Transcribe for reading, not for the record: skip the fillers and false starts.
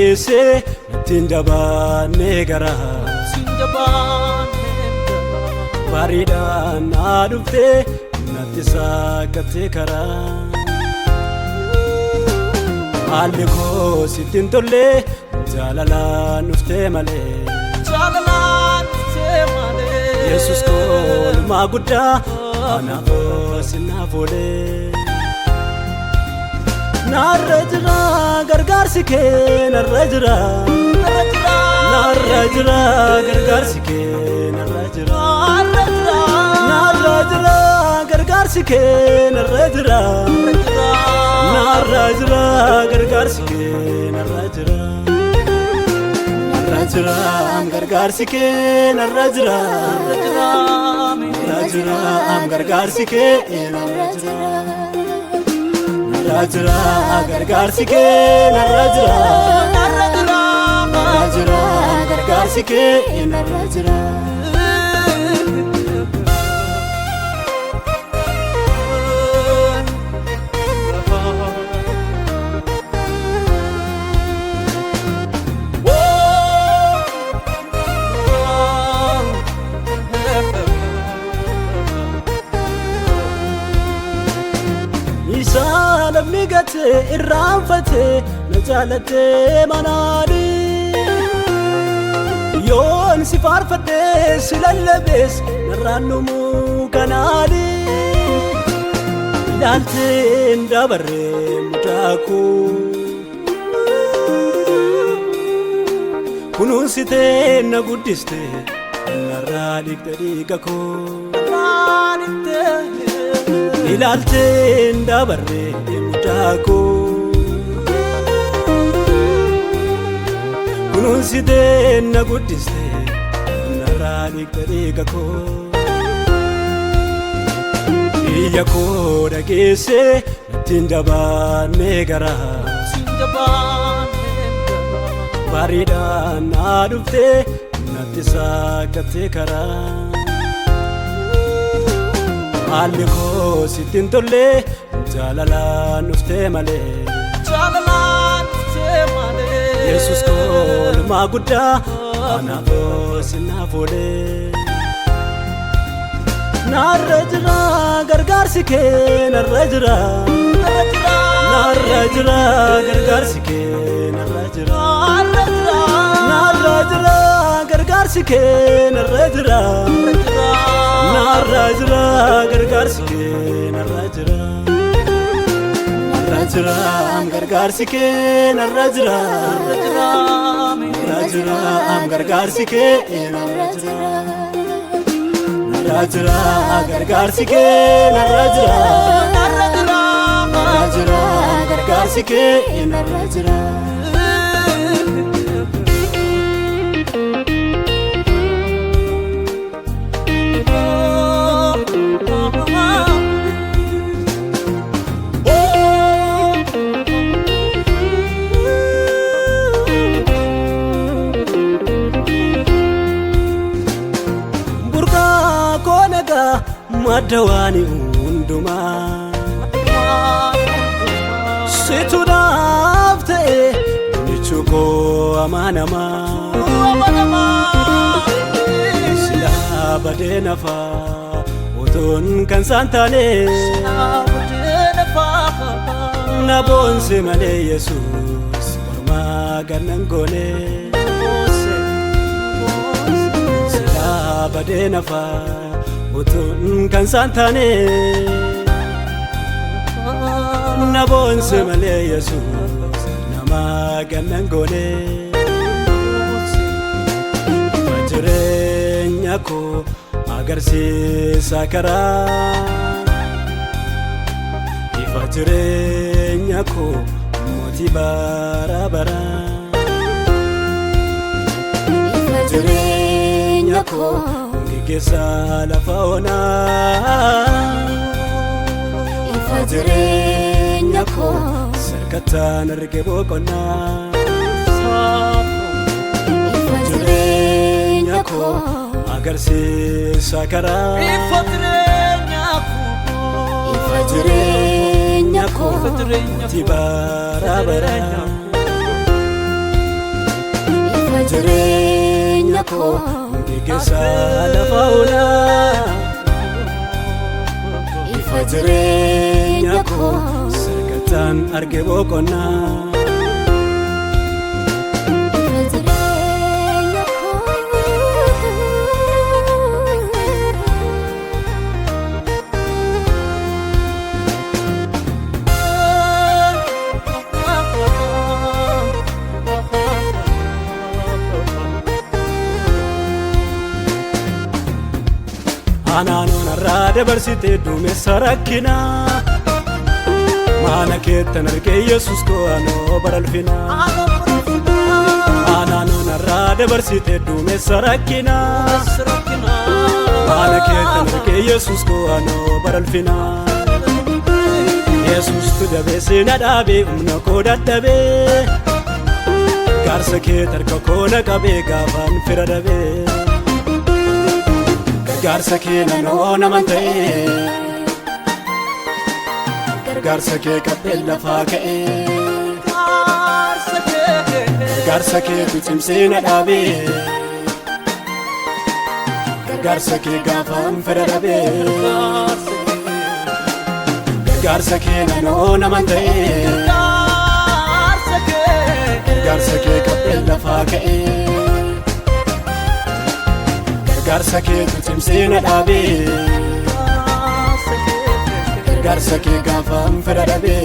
geesse tindabaanne gara baridaan naa dhufte natti saaqatte karaa haalli koo sittin tolle jaalalaan dhufte malee Yesus kolmaa guddaa anaafoo sinaaf oolee narra jira gargaarsi kee narra jira gargaarsi kee narra jira gargaarsi kee narra jira gargaarsi kee narra jira gargaarsi kee narra jira gargaarsi kee narra jira gargaarsi kee narra jira gargaarsi kee narra jira Namni gate irraanfate na jaalate manaani yoon si faarfadhe si lallabees narraan dhumuu kanaani ilaalteen dabarree mudaaku kunuunsitee na guddiste narraa dhiqxe dhiiga koo ilaalteen dabarree mudaaku kunuunsitee na guddiste narraa dhiqxe dhiiga koo biyya koo dhageesse ittiin dabaanne gara baridaan naa dhufte natti saaqatte karaa haalli koo sittin tolle jaalalaan dhufte malee Yesus kolmaa guddaa anaafoo sinaaf oolee narra jira gargaarsi kee narra jira gargaarsi kee narra jira gargaarsi kee narra jira gargaarsi kee narra jira gargaarsi kee narra jira gargaarsi kee narra jira gargaarsi kee narra jira gargaarsi kee narra jira madawani unduma situ nafte nichuko amanama sila badenafa oton kan santane na bonse male Yesus orma ganangone sila badenafa Utun kan santane na bonse male Yesus nama ganangone majirenya ko agarsiisa karaa ifajirenya ko moti barabara ifajirenya ko Gesa la fauna ifajirenya ko sarkatan rikebo kona ifajirenya ko agarsiisa karaa ifajirenya ko tibarabara jireenya koo Geessa lafa onaa ifa jireenya koo Sagantaan arge boqonnaa ifa jireenya koo Anaanoon irraa dabarsitee duumessa rakkinaa Maana keettan argee Yesuus koo anoo baralfinaa Anaanoon irraa dabarsitee duumessa rakkinaa Maana keettan argee Yesuus koo anoo baralfinaa Yesuustu dabeessee na dhaabee humna koo dadhabee Gargaarsa kee harka koo na qabee gaafaan fira dhabee Gargaarsa kee nanoo naman ta'ee Gargaarsa kee qabbeen lafaa ka'ee Gargaarsa kee cimsee na dhaabee Gargaarsa kee gaafaan fira dhabee Gargaarsa kee nanoo naman ta'ee Gargaarsa kee qabbeen lafaa ka'ee Gargaarsa kee cimsee na dhaabee Gargaarsa kee gaafaan fira dhabee